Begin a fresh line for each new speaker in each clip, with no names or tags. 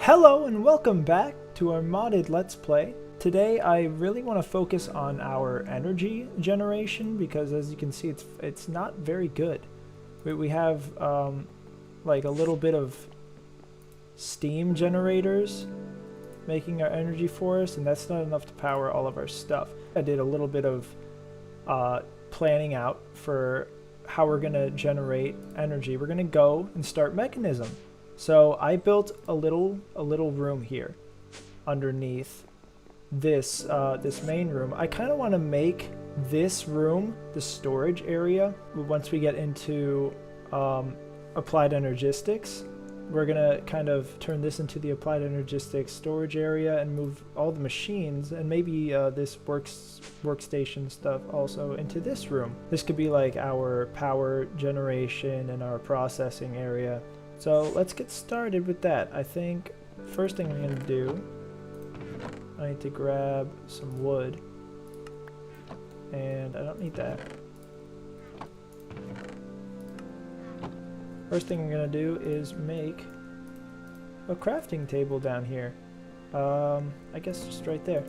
Hello and welcome back to our modded Let's Play. Today I really want to focus on our energy generation because as you can see it's not very good. We have like a little bit of steam generators making our energy for us, and that's not enough to power all of our stuff. I did a little bit of planning out for how we're going to generate energy. We're going to go and start Mekanism. So I built a little room here underneath this this main room. I kind of want to make this room the storage area. Once we get into applied energistics, we're gonna kind of turn this into the applied energistics storage area and move all the machines and maybe this workstation stuff also into this room. This could be like our power generation and our processing area. So let's get started with that. I think first thing I'm going to do, I need to grab some wood, and I don't need that. First thing I'm going to do is make a crafting table down here. I guess just right there.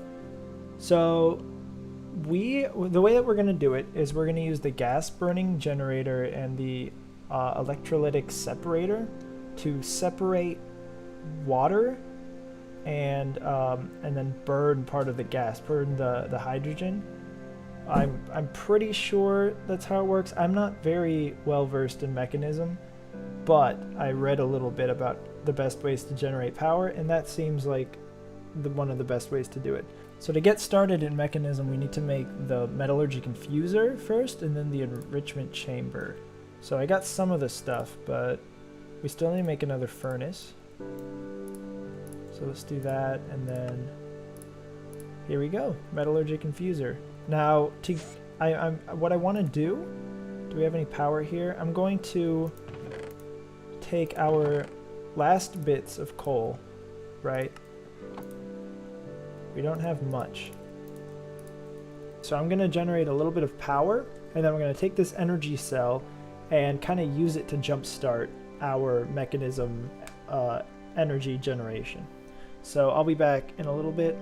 So the way that we're going to do it is we're going to use the gas burning generator and the electrolytic separator to separate water and then burn part of the gas, burn the hydrogen. I'm pretty sure that's how it works. I'm not very well versed in Mekanism, but I read a little bit about the best ways to generate power, and that seems like one of the best ways to do it. So to get started in Mekanism, we need to make the metallurgy confuser first, and then the enrichment chamber. So I got some of the stuff, but we still need to make another furnace. So let's do that, and then here we go, metallurgy confuser. Now, what I want to do we have any power here? I'm going to take our last bits of coal, right? We don't have much. So I'm going to generate a little bit of power, and then we're going to take this energy cell and kind of use it to jumpstart our Mekanism energy generation. So I'll be back in a little bit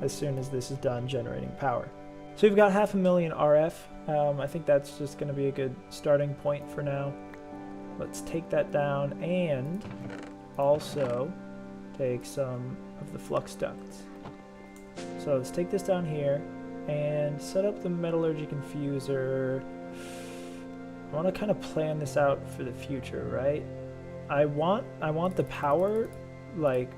as soon as this is done generating power. So we've got 500,000 RF. I think that's just going to be a good starting point for now. Let's take that down and also take some of the flux ducts. So let's take this down here and set up the metallurgy confuser. I want to kind of plan this out for the future, right? I want the power, like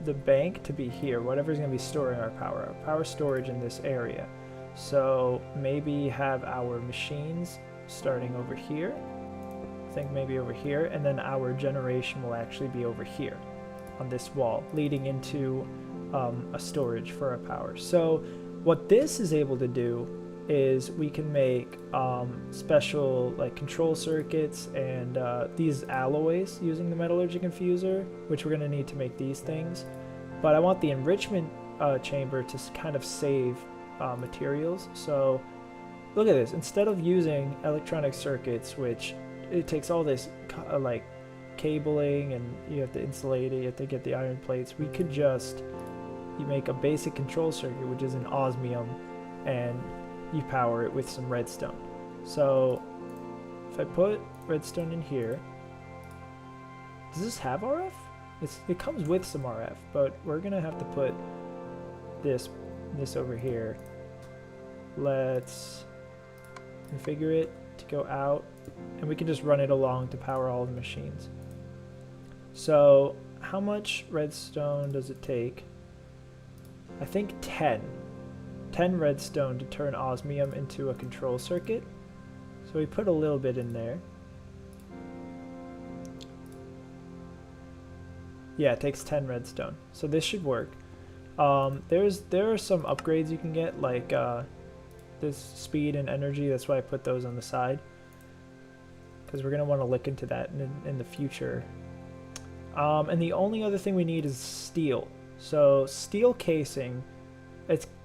the bank, to be here. Whatever's going to be storing our power storage in this area. So maybe have our machines starting over here. I think maybe over here, and then our generation will actually be over here on this wall, leading into a storage for our power. So what this is able to do is we can make special like control circuits and these alloys using the metallurgy confuser, which we're going to need to make these things. But I want the enrichment chamber to kind of save materials. So look at this. Instead of using electronic circuits, which it takes all this like cabling and you have to insulate it, you have to get the iron plates, we could just make a basic control circuit, which is an osmium, and you power it with some redstone. So if I put redstone in here, does this have RF? It comes with some RF, but we're gonna have to put this over here. Let's configure it to go out, and we can just run it along to power all the machines. So how much redstone does it take? I think 10 redstone to turn osmium into a control circuit. So we put a little bit in there. Yeah, it takes 10 redstone. So this should work. There are some upgrades you can get, like this speed and energy. That's why I put those on the side, because we're going to want to look into that in the future. And the only other thing we need is steel. So steel casing,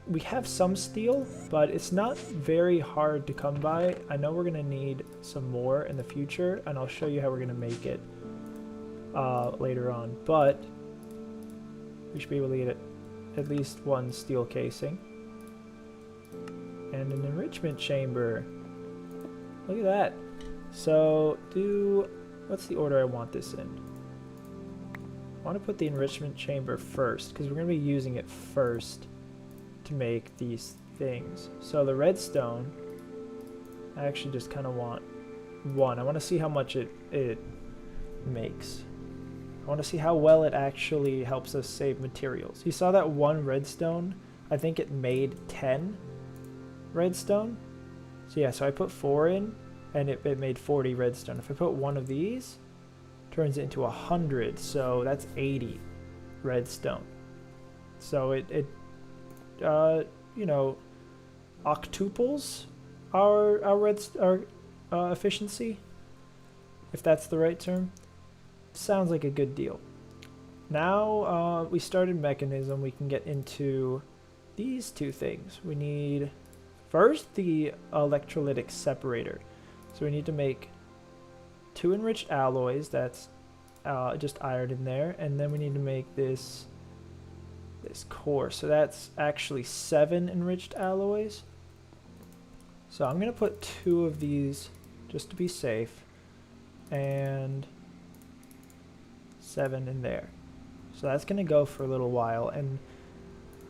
we have some steel, but it's not very hard to come by. I know we're going to need some more in the future, and I'll show you how we're going to make it later on. But We should be able to get at least one steel casing. And an enrichment chamber. Look at that. So, what's the order I want this in? I want to put the enrichment chamber first, because we're going to be using it first to make these things. So the redstone, I actually just kind of want one. I want to see how much it makes. I want to see how well it actually helps us save materials. You saw that one redstone? I think it made 10 redstone. So yeah, so I put 4 in, and it made 40 redstone. If I put one of these, it turns it into 100, so that's 80 redstone. So it you know, octuples our efficiency, if that's the right term. Sounds like a good deal. Now we started Mekanism, we can get into these two things. We need first the electrolytic separator. So we need to make 2 enriched alloys, that's just iron in there, and then we need to make this core. So that's actually 7 enriched alloys. So I'm going to put 2 of these just to be safe, and 7 in there. So that's going to go for a little while, and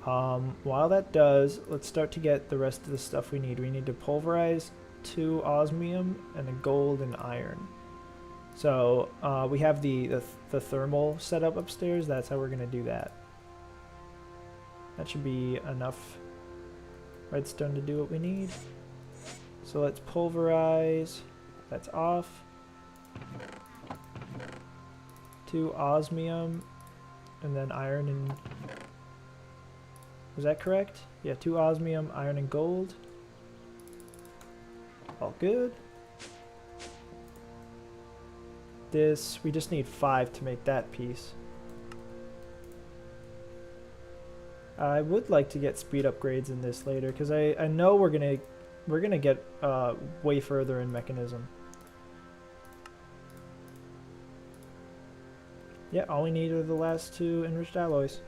while that does, let's start to get the rest of the stuff we need. We need to pulverize 2 osmium and a gold and iron. So we have the thermal setup upstairs. That's how we're going to do that. That should be enough redstone to do what we need. So let's pulverize. That's off. 2 osmium and then iron and... Was that correct? Yeah, 2 osmium, iron and gold. All good. This, we just need 5 to make that piece. I would like to get speed upgrades in this later, because I know we're gonna get way further in Mekanism. Yeah, all we need are the last 2 enriched alloys.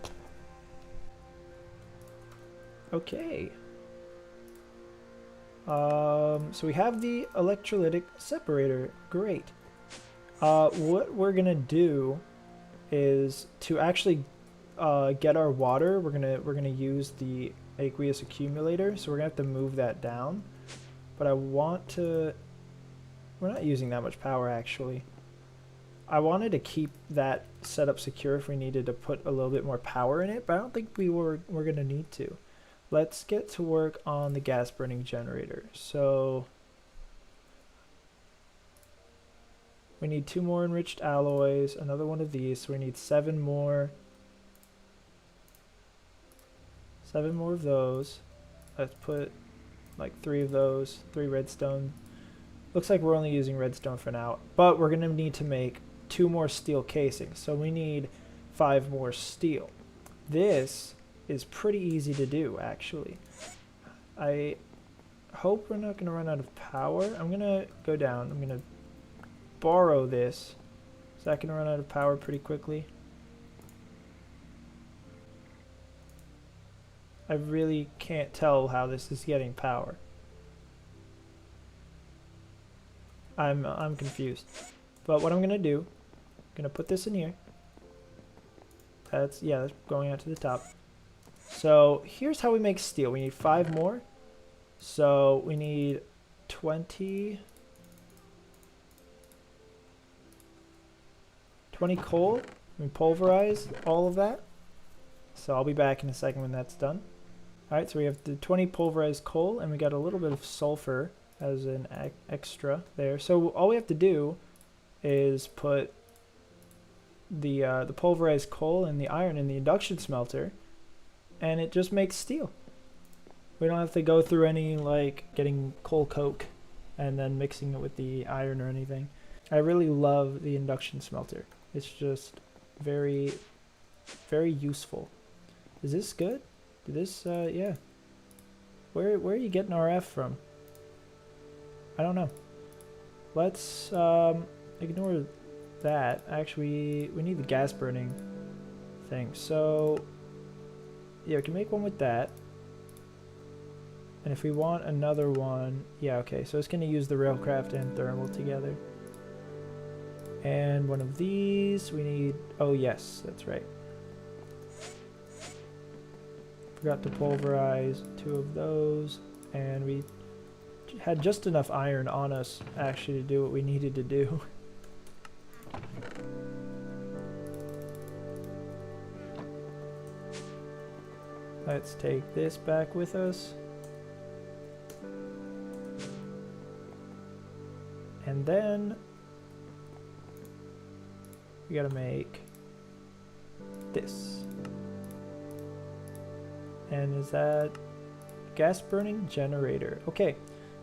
Okay. So we have the electrolytic separator. Great. What we're gonna do is to actually get our water. We're gonna use the aqueous accumulator. So we're gonna have to move that down. But I want to. We're not using that much power actually. I wanted to keep that setup secure if we needed to put a little bit more power in it, but I don't think we're gonna need to. Let's get to work on the gas burning generator. So we need 2 more enriched alloys, another one of these, so we need 7 more. 7 more of those. Let's put like 3 of those, 3 redstone. Looks like we're only using redstone for now, but we're gonna need to make 2 more steel casings, so we need 5 more steel. This is pretty easy to do, actually. I hope we're not going to run out of power. I'm going to go down. I'm going to borrow this, so I can run out of power pretty quickly. I really can't tell how this is getting power. I'm confused. But what I'm going to do, I'm going to put this in here. That's going out to the top. So here's how we make steel. We need 5 more. So we need 20 coal. We pulverize all of that. So I'll be back in a second when that's done. Alright, so we have the 20 pulverized coal, and we got a little bit of sulfur as an extra there. So all we have to do is put the pulverized coal and the iron in the induction smelter, and it just makes steel. We don't have to go through any like getting coal coke and then mixing it with the iron or anything. I really love the induction smelter. It's just very, very useful. Is this good? Did this yeah. Where are you getting RF from? I don't know. Let's ignore that. Actually, we need the gas burning thing. So Yeah, we can make one with that. And if we want another one, yeah, okay, so it's going to use the railcraft and thermal together. And one of these, we need, oh yes, that's right. Forgot to pulverize 2 of those, and we had just enough iron on us actually to do what we needed to do. Let's take this back with us. And then we gotta make this. And is that gas burning generator? Okay,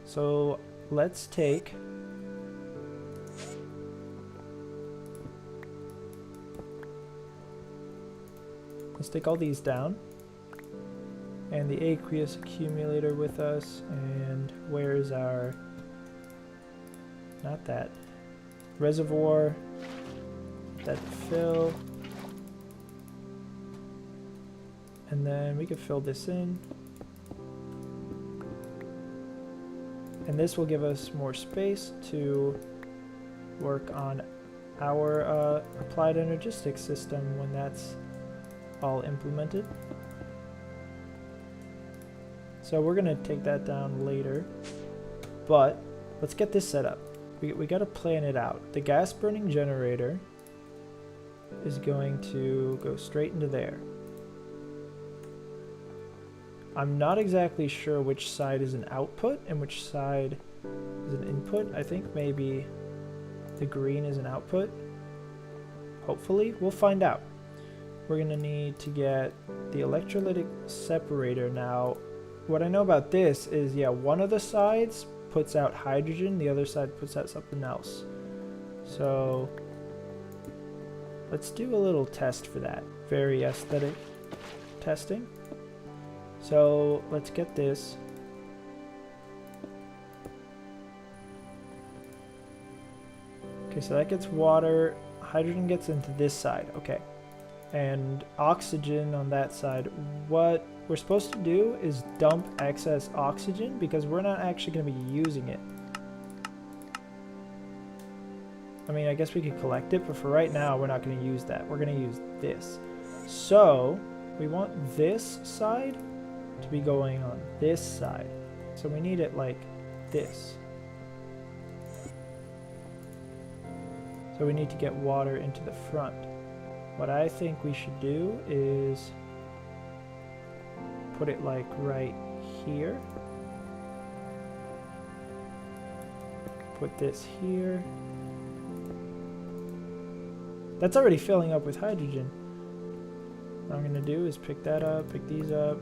so let's take all these down. And the aqueous accumulator with us. And where's our, not that, reservoir, that fill. And then we could fill this in. And this will give us more space to work on our applied energistics system when that's all implemented. So we're going to take that down later. But let's get this set up. We got to plan it out. The gas burning generator is going to go straight into there. I'm not exactly sure which side is an output and which side is an input. I think maybe the green is an output. Hopefully, we'll find out. We're going to need to get the electrolytic separator. Now, what I know about this is, yeah, one of the sides puts out hydrogen, the other side puts out something else. So let's do a little test for that. Very aesthetic testing. So let's get this. Okay, so that gets water. Hydrogen gets into this side. Okay. And oxygen on that side. What we're supposed to do is dump excess oxygen because we're not actually going to be using it. I mean, I guess we could collect it, but for right now, we're not going to use that. We're going to use this. So we want this side to be going on this side. So we need it like this. So we need to get water into the front. What I think we should do is put it like right here. Put this here. That's already filling up with hydrogen. What I'm going to do is pick that up, pick these up,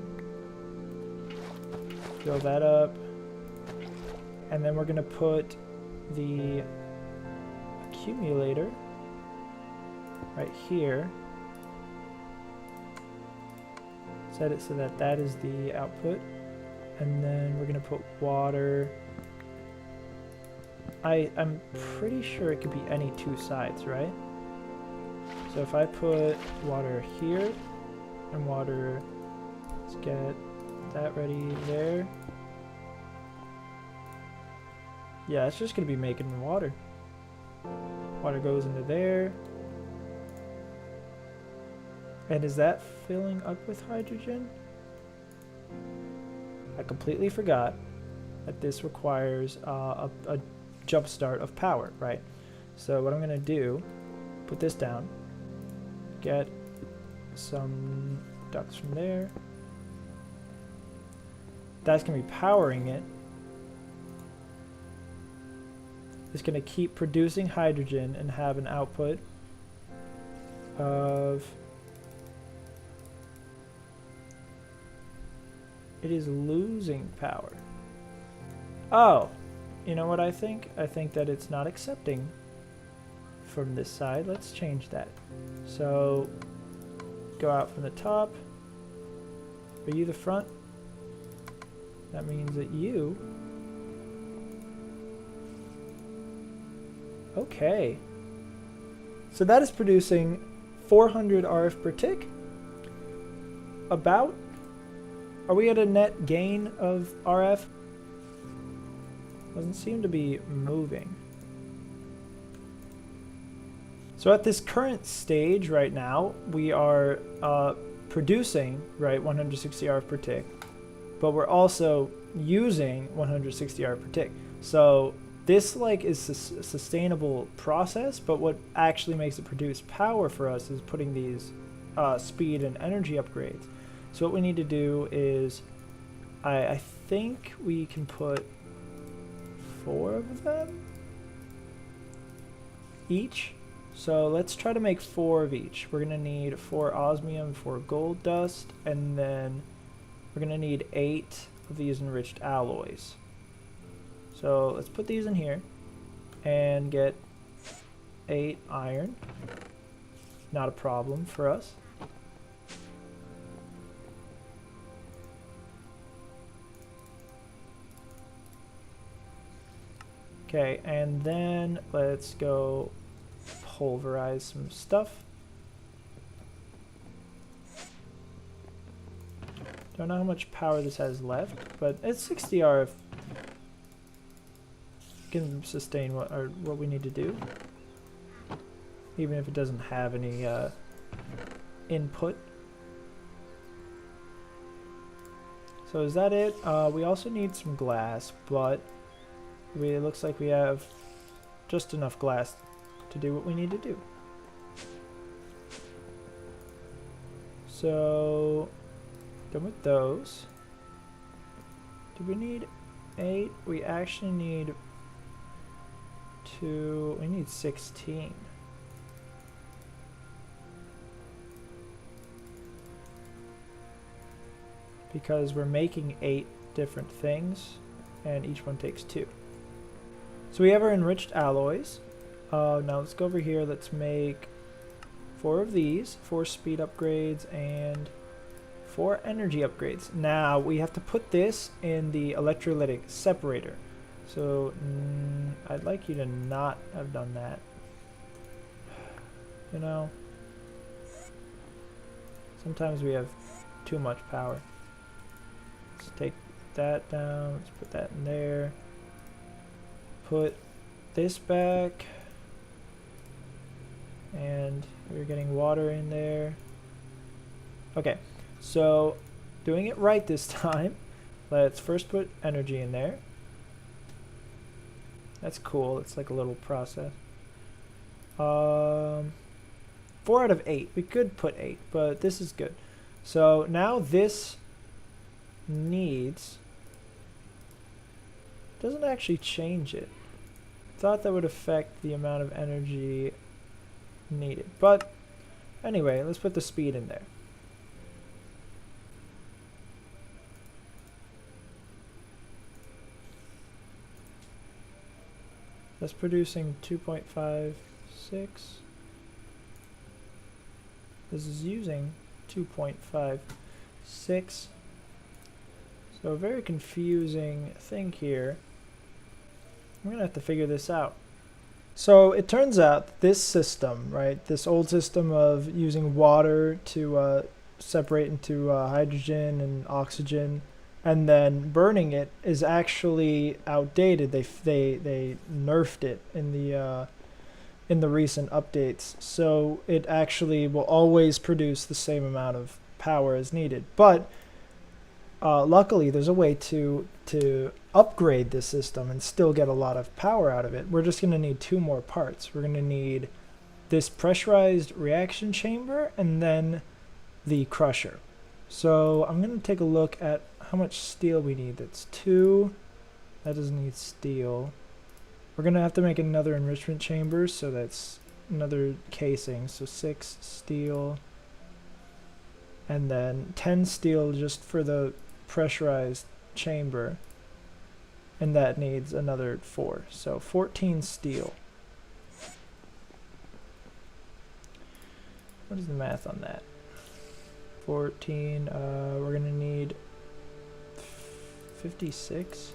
fill that up, and then we're going to put the accumulator right here. Set it so that that is the output, and then we're going to put water. I'm pretty sure it could be any two sides, right? So if I put water here and water, let's get that ready there. Yeah, it's just going to be making water. Water goes into there. And is that filling up with hydrogen? I completely forgot that this requires a jump start of power, right? So what I'm going to do, put this down, get some ducts from there. That's going to be powering it. It's going to keep producing hydrogen and have an output of... It is losing power. Oh, you know what I think? I think that it's not accepting from this side. Let's change that. So, go out from the top. Are you the front? That means that you... Okay. So that is producing 400 RF per tick. About Are we at a net gain of RF? Doesn't seem to be moving. So at this current stage right now, we are producing, right, 160 RF per tick, but we're also using 160 RF per tick. So this like is a sustainable process, but what actually makes it produce power for us is putting these speed and energy upgrades. So what we need to do is, I think we can put 4 of them each. So let's try to make 4 of each. We're gonna need 4 osmium, 4 gold dust, and then we're gonna need 8 of these enriched alloys. So let's put these in here and get 8 iron. Not a problem for us. Okay, and then let's go pulverize some stuff. Don't know how much power this has left, but it's 60 RF. Can sustain what we need to do, even if it doesn't have any input. So is that it? We also need some glass, but it looks like we have just enough glass to do what we need to do. So done with those. Do we need 8? We actually need we need 16. Because we're making 8 different things and each one takes 2. So we have our enriched alloys. Now let's go over here. Let's make 4 of these, 4 speed upgrades and 4 energy upgrades. Now we have to put this in the electrolytic separator. So I'd like you to not have done that. You know, sometimes we have too much power. Let's take that down. Let's put that in there. Put this back. And we're getting water in there. Okay, so doing it right this time. Let's first put energy in there. That's cool. It's like a little process. 4 out of 8. We could put 8, but this is good. So now this needs, doesn't actually change it. Thought that would affect the amount of energy needed. But anyway, let's put the speed in there. That's producing 2.56. This is using 2.56. So a very confusing thing here. I'm gonna have to figure this out. So it turns out that this system, right, this old system of using water to separate into hydrogen and oxygen and then burning it is actually outdated. They nerfed it in the recent updates, so it actually will always produce the same amount of power as needed. But luckily, there's a way to upgrade this system and still get a lot of power out of it. We're just going to need 2 more parts. We're going to need this pressurized reaction chamber and then the crusher. So I'm going to take a look at how much steel we need. That's 2. That doesn't need steel. We're going to have to make another enrichment chamber, so that's another casing. So 6 steel. And then 10 steel just for the pressurized chamber. And that needs another 4. So 14 steel. What is the math on that? 14, we're going to need 56.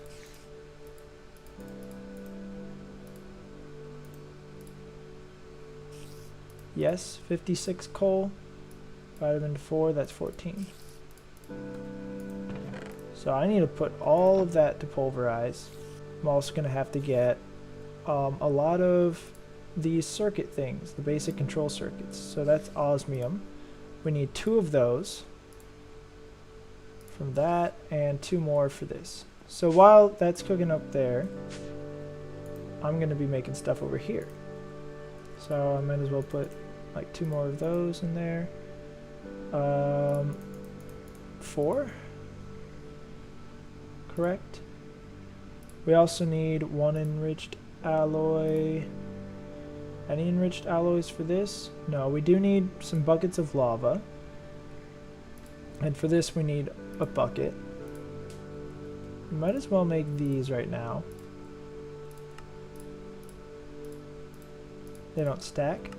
Yes, 56 coal. Divided into 4, that's 14. So I need to put all of that to pulverize. I'm also going to have to get a lot of these circuit things, the basic control circuits. So that's osmium. We need 2 of those from that and 2 more for this. So while that's cooking up there, I'm going to be making stuff over here. So I might as well put like 2 more of those in there. 4? Correct. We also need 1 enriched alloy. Any enriched alloys for this? No, we do need some buckets of lava. And for this we need a bucket. We might as well make these right now. They don't stack.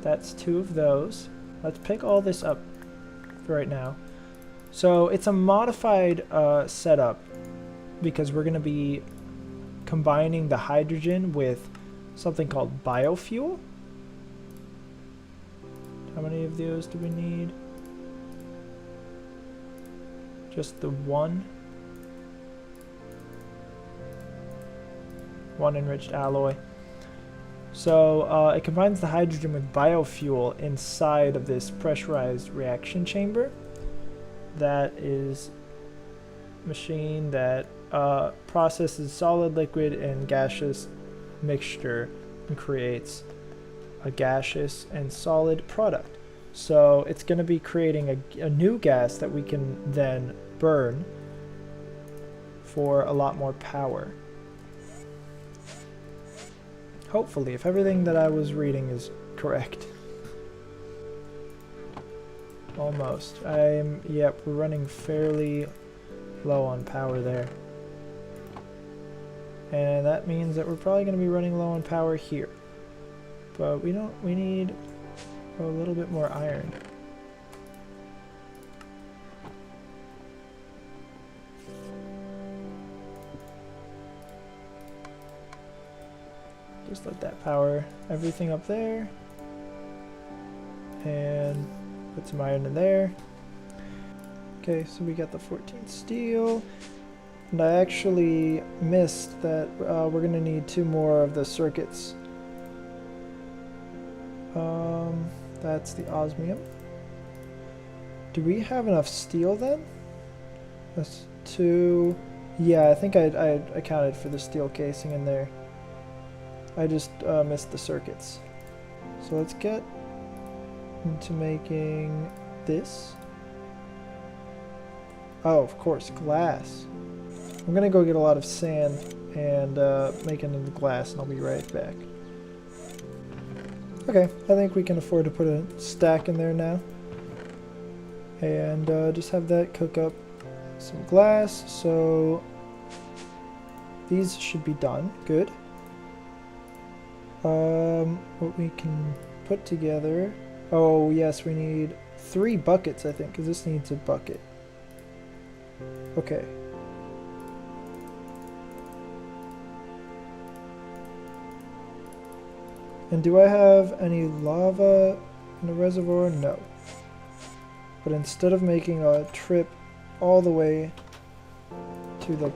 That's 2 of those. Let's pick all this up for right now. So it's a modified setup because we're going to be combining the hydrogen with something called biofuel. How many of those do we need? Just the 1. 1 enriched alloy. So it combines the hydrogen with biofuel inside of this pressurized reaction chamber. That is a machine that processes solid, liquid, and gaseous mixture and creates a gaseous and solid product. So it's going to be creating a new gas that we can then burn for a lot more power. Hopefully, if everything that I was reading is correct. Almost. Yep, we're running fairly low on power there. And that means that we're probably going to be running low on power here. But we need a little bit more iron. Just let that power everything up there. And put some iron in there. Okay, so we got the 14 steel. And I actually missed that we're going to need 2 more of the circuits. That's the osmium. Do we have enough steel then? That's 2. Yeah, I think I accounted for the steel casing in there. I just missed the circuits. So let's get into making this. Oh, of course, glass. I'm gonna go get a lot of sand and make it into glass, and I'll be right back. Okay, I think we can afford to put a stack in there now. And just have that cook up some glass. So these should be done. Good. What we can put together. Oh, yes, we need 3 buckets, I think, because this needs a bucket. Okay. And do I have any lava in the reservoir? No. But instead of making a trip all the way to the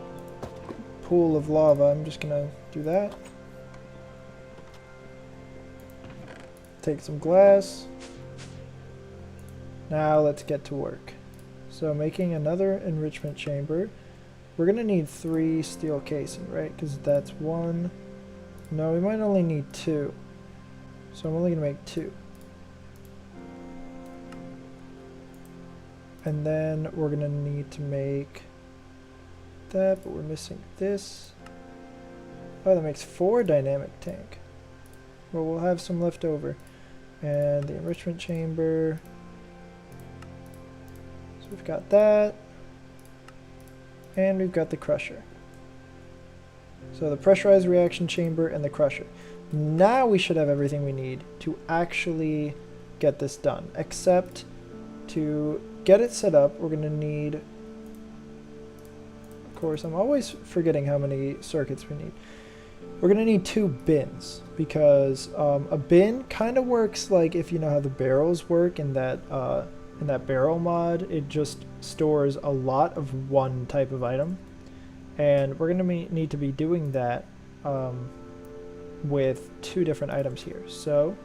pool of lava, I'm just gonna do that. Take some glass. Now let's get to work. So making another enrichment chamber. We're gonna need 3 steel casing, right? Because that's 1. No, we might only need 2. So I'm only gonna make 2. And then we're gonna need to make that, but we're missing this. Oh, that makes 4 dynamic tank. Well, we'll have some left over. And the enrichment chamber. So we've got that. And we've got the crusher. So the pressurized reaction chamber and the crusher. Now we should have everything we need to actually get this done. Except to get it set up, we're going to need... Of course, I'm always forgetting how many circuits we need. We're going to need 2 bins, because a bin kind of works like if you know how the barrels work in that in that barrel mod, it just stores a lot of one type of item. And we're going to need to be doing that with 2 different items here. So,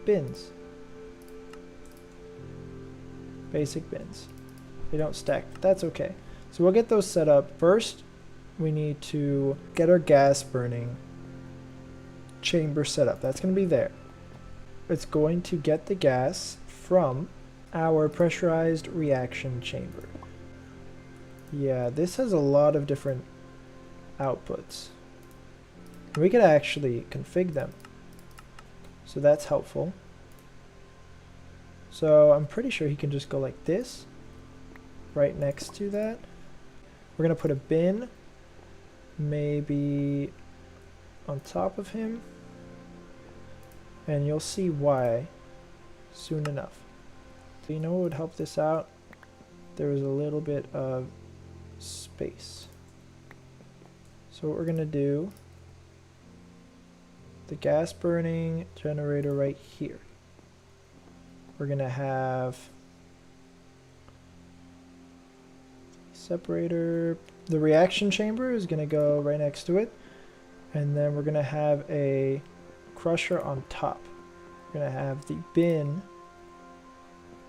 bins. Basic bins. They don't stack, but that's okay. So we'll get those set up. First, we need to get our gas burning chamber set up. That's going to be there. It's going to get the gas from our pressurized reaction chamber. Yeah, this has a lot of different outputs. We could actually configure them. So that's helpful. So I'm pretty sure he can just go like this, right next to that. We're going to put a bin maybe on top of him, and you'll see why soon enough. You know what would help this out? There was a little bit of space. So what we're going to do, the gas burning generator right here. We're going to have separator. The reaction chamber is going to go right next to it. And then we're going to have a crusher on top. We're going to have the bin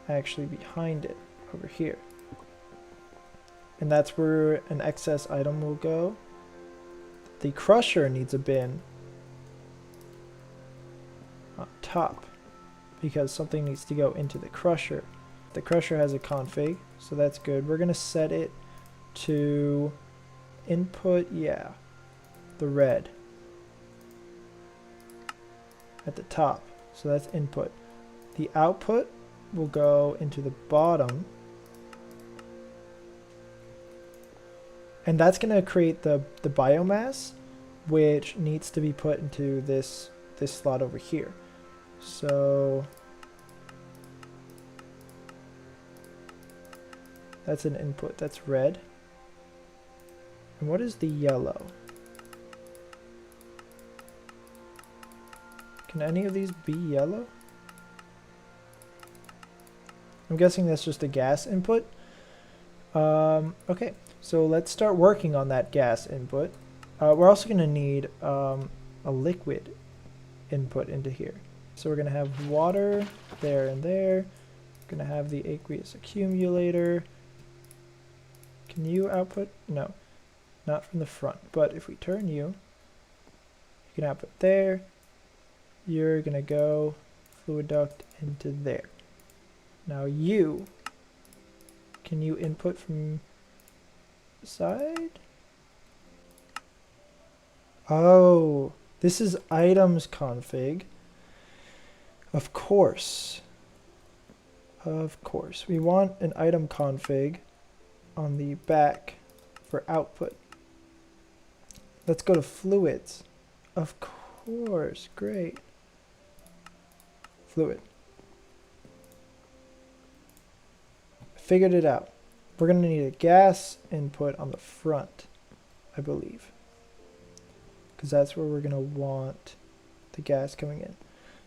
actually behind it over here. And that's where an excess item will go. The crusher needs a bin on top because something needs to go into the crusher. The crusher has a config, so that's good. We're going to set it to input, yeah, the red at the top. So that's input. The output will go into the bottom. And that's going to create the biomass, which needs to be put into this slot over here. So that's an input. That's red. And what is the yellow? Can any of these be yellow? I'm guessing that's just a gas input. Okay, so let's start working on that gas input. We're also going to need a liquid input into here. So we're going to have water there and there. We're going to have the aqueous accumulator. Can you output? No, not from the front. But if we turn you, you can output there. You're going to go fluid duct into there. Now you, can you input from the side? Oh, this is items config. Of course. Of course. We want an item config on the back for output. Let's go to fluids. Of course. Great. Fluid. Figured it out. We're going to need a gas input on the front, I believe. Because that's where we're going to want the gas coming in.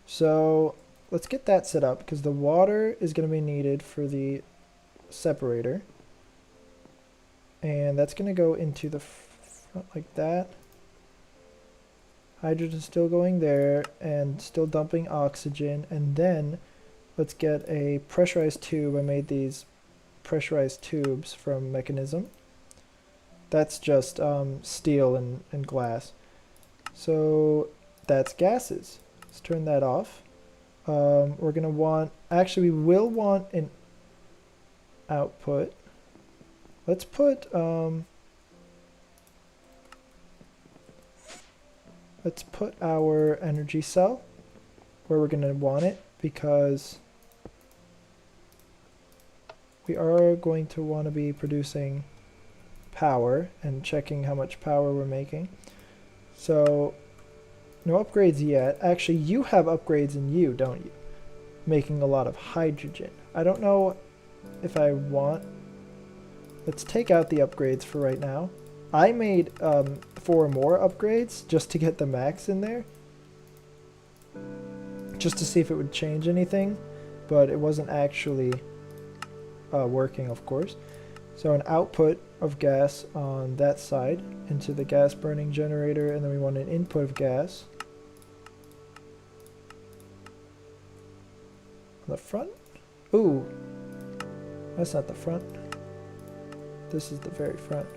So let's get that set up because the water is going to be needed for the separator. And that's going to go into the front like that. Hydrogen still going there and still dumping oxygen. And then let's get a pressurized tube. I made these pressurized tubes from Mekanism. That's just steel and glass. So that's gases. Let's turn that off. We're going to want, actually we will want an output. Let's put, our energy cell where we're going to want it because we are going to want to be producing power and checking how much power we're making. So no upgrades yet. Actually, you have upgrades in you, don't you? Making a lot of hydrogen. I don't know if I want. Let's take out the upgrades for right now. I made 4 more upgrades just to get the max in there. Just to see if it would change anything. but it wasn't actually working, of course. So an output of gas on that side into the gas burning generator, and then we want an input of gas on the front. Ooh, that's not the front. This is the very front.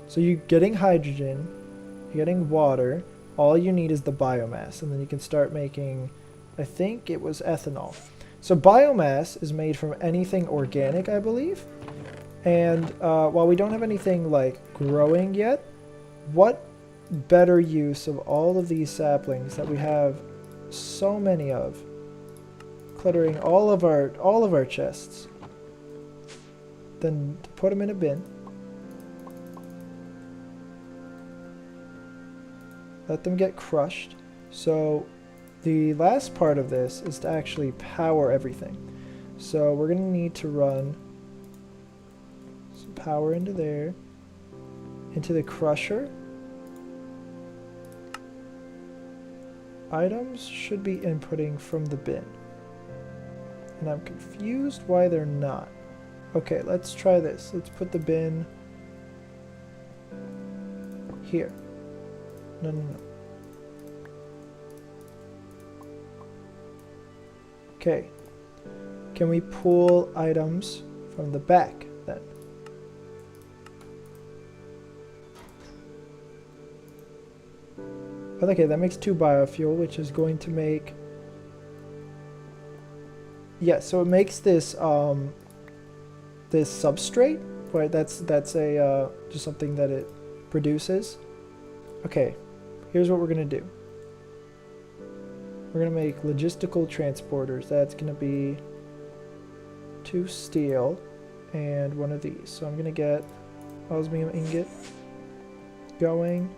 So you're getting hydrogen, you're getting water. All you need is the biomass, and then you can start making, I think it was ethanol. So biomass is made from anything organic, I believe. And while we don't have anything like growing yet, what better use of all of these saplings that we have so many of, cluttering all of our chests, than to put them in a bin, let them get crushed. So the last part of this is to actually power everything. So we're going to need to run some power into there, into the crusher. Items should be inputting from the bin. And I'm confused why they're not. Okay, let's try this. Let's put the bin here. No. Okay. Can we pull items from the back then? Okay, that makes 2 biofuel, which is going to make... Yeah, so it makes this this substrate, right? That's a just something that it produces. Okay, here's what we're gonna do. We're gonna make logistical transporters. That's gonna be 2 steel and 1 of these. So I'm gonna get osmium ingot going,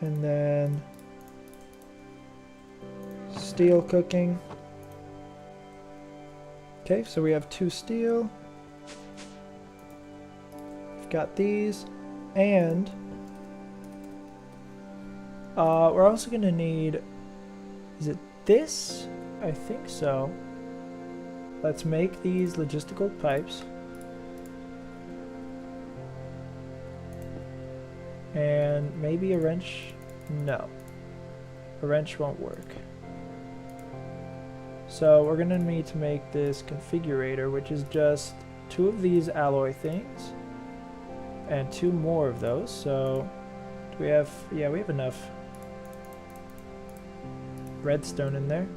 and then steel cooking. Okay, so we have 2 steel. We've got these, and we're also gonna need, is it this? I think so. Let's make these logistical pipes. And maybe a wrench? No. A wrench won't work. So we're gonna need to make this configurator, which is just 2 of these alloy things and 2 more of those. So do we have, yeah, we have enough redstone in there.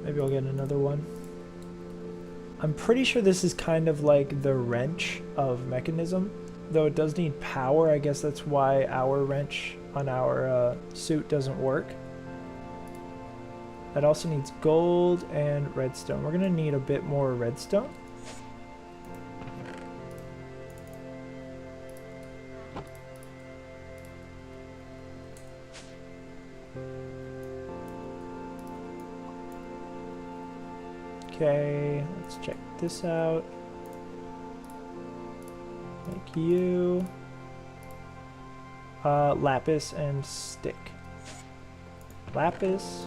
Maybe I'll get another one. I'm pretty sure this is kind of like the wrench of Mechanism, though it does need power. I guess that's why our wrench on our suit doesn't work. That also needs gold and redstone. We're gonna need a bit more redstone. Okay, let's check this out. Make you lapis and stick. Lapis.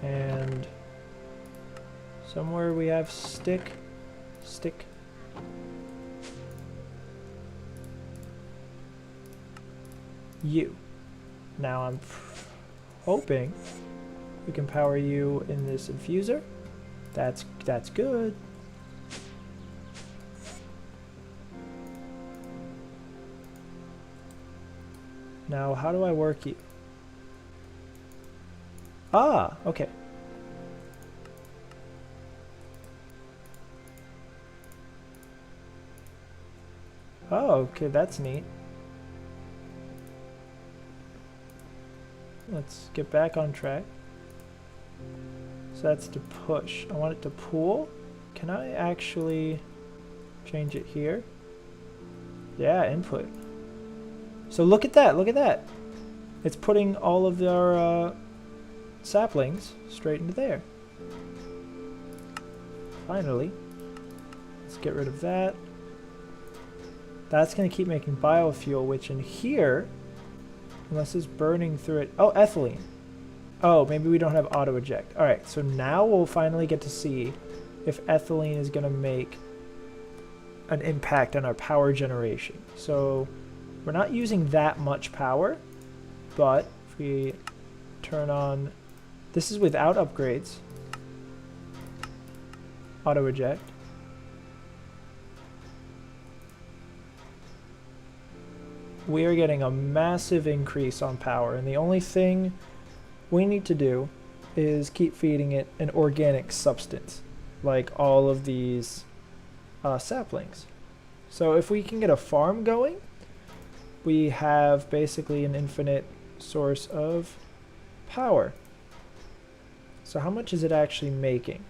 And somewhere we have stick. You. Now I'm hoping we can power you in this infuser. That's good. Now how do I work you? Ah, okay. Oh, okay, that's neat. Let's get back on track. So that's to push. I want it to pull. Can I actually change it here? Yeah, input. So look at that, look at that. It's putting all of our saplings straight into there. Finally. Let's get rid of that. That's going to keep making biofuel, which in here, unless it's burning through it... Oh, ethylene. Oh, maybe we don't have auto eject. All right, so now we'll finally get to see if ethylene is going to make an impact on our power generation. So we're not using that much power, but if we turn on, this is without upgrades, auto eject. We are getting a massive increase on power, and the only thing we need to do is keep feeding it an organic substance, like all of these saplings. So if we can get a farm going, we have basically an infinite source of power. So how much is it actually making?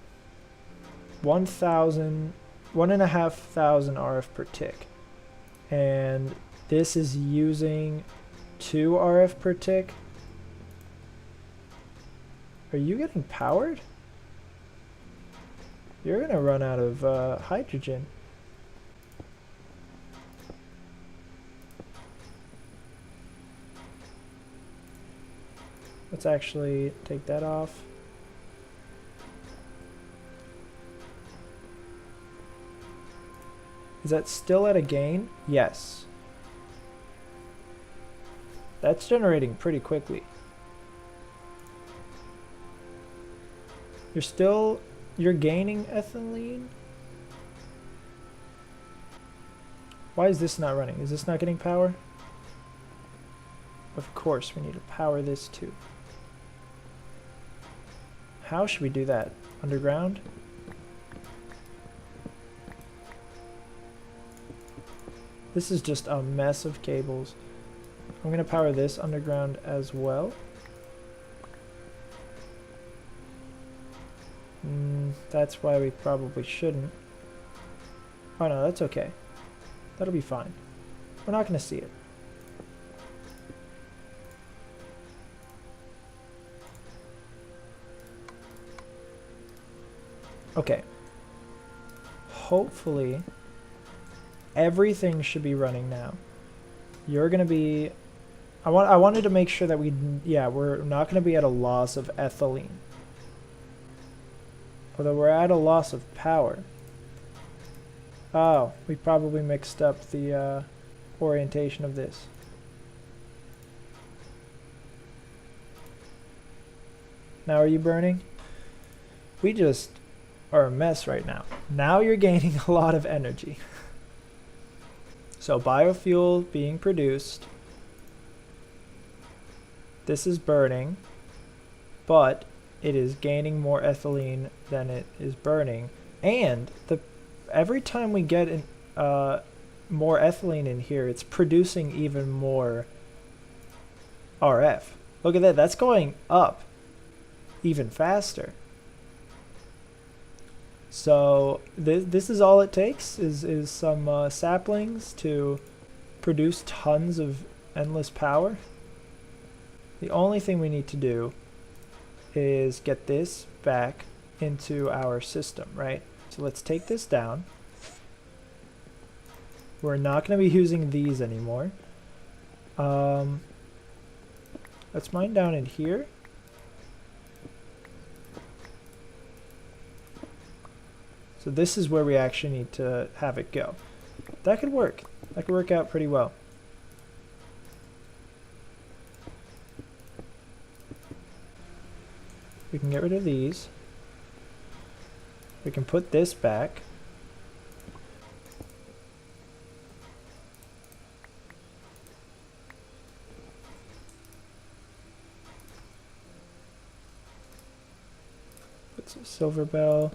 1,500 RF per tick. And this is using 2 RF per tick. Are you getting powered? You're gonna run out of hydrogen. Let's actually take that off. Is that still at a gain? Yes. That's generating pretty quickly. You're gaining ethylene? Why is this not running? Is this not getting power? Of course, we need to power this too. How should we do that? Underground? This is just a mess of cables. I'm going to power this underground as well. That's why we probably shouldn't. Oh no, that's okay. That'll be fine. We're not going to see it. Okay. Hopefully, everything should be running now. You're going to be... I wanted to make sure that we're not going to be at a loss of ethylene. Although we're at a loss of power. Oh, we probably mixed up the orientation of this. Now are you burning? We just are a mess right now. Now you're gaining a lot of energy. So biofuel being produced. This is burning, but it is gaining more ethylene than it is burning. And every time we get more ethylene in here, it's producing even more RF. Look at that, that's going up even faster. So this is all it takes is some saplings to produce tons of endless power. The only thing we need to do is get this back into our system, right? So let's take this down. We're not going to be using these anymore. Let's mine down in here. So this is where we actually need to have it go. That could work. That could work out pretty well. We can get rid of these. We can put this back. Put some silver bell.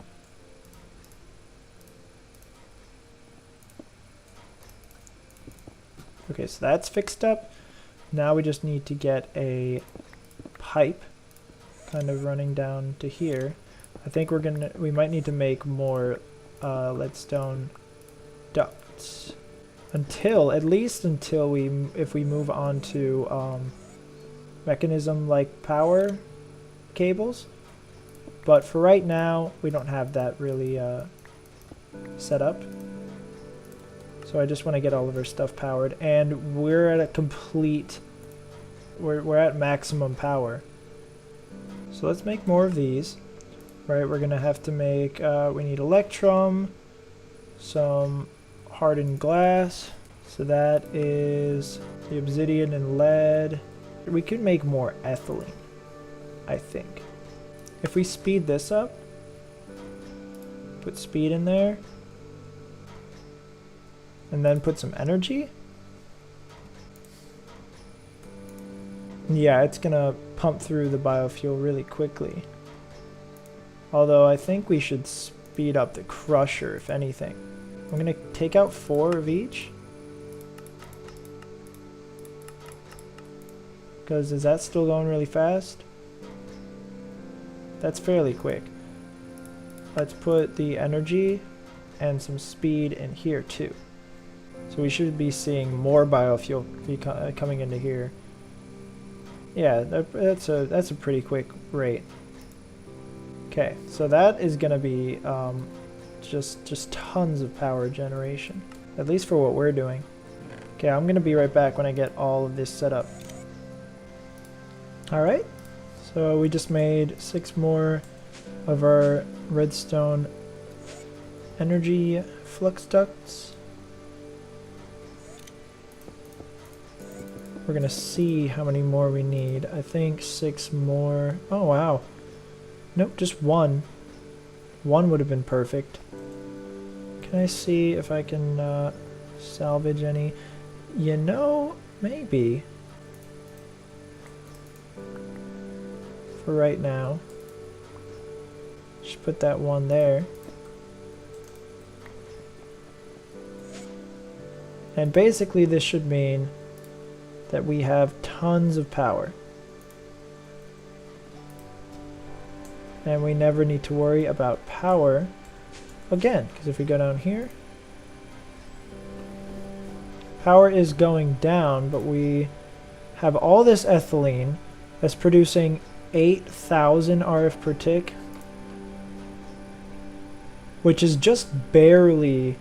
Okay, so that's fixed up. Now we just need to get a pipe kind of running down to here. I think we might need to make more leadstone ducts at least until if we move on to mechanism like power cables. But for right now, we don't have that really set up. So I just want to get all of our stuff powered, and we're at a we're at maximum power. So let's make more of these. Right, we're gonna have to make, we need electrum, some hardened glass. So that is the obsidian and lead. We could make more ethylene, I think. If we speed this up, put speed in there, and then put some energy. Yeah, it's gonna pump through the biofuel really quickly. Although I think we should speed up the crusher, if anything. I'm gonna take out 4 of each. Because is that still going really fast? That's fairly quick. Let's put the energy and some speed in here too. So we should be seeing more biofuel coming into here. Yeah, that's a pretty quick rate. Okay, so that is gonna be just tons of power generation, at least for what we're doing. Okay, I'm gonna be right back when I get all of this set up. All right, so we just made 6 more of our redstone energy flux ducts. We're gonna see how many more we need. I think 6 more. Oh wow. Nope, just 1. 1 would have been perfect. Can I see if I can salvage any? You know, maybe. For right now. Just put that 1 there. And basically this should mean that we have tons of power. And we never need to worry about power again, because if we go down here, power is going down, but we have all this ethylene that's producing 8,000 RF per tick, which is just barely,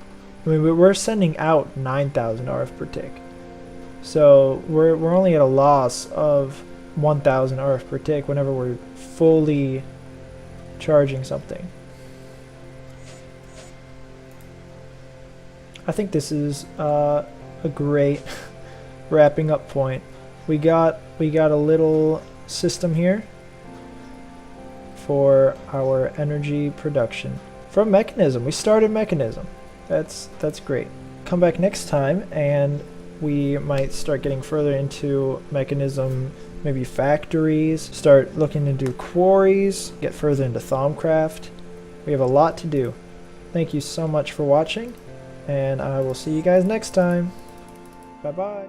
I mean, we're sending out 9,000 RF per tick. So we're only at a loss of 1,000 RF per tick whenever we're fully charging something. I think this is a great wrapping up point. We got a little system here for our energy production from Mekanism. We started Mekanism. That's great. Come back next time and we might start getting further into Mekanism, maybe factories, start looking into quarries, get further into Thaumcraft. We have a lot to do. Thank you so much for watching, and I will see you guys next time. Bye-bye.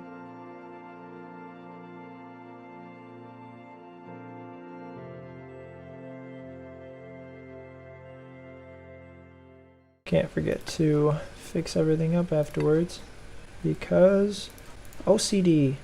Can't forget to fix everything up afterwards, because OCD.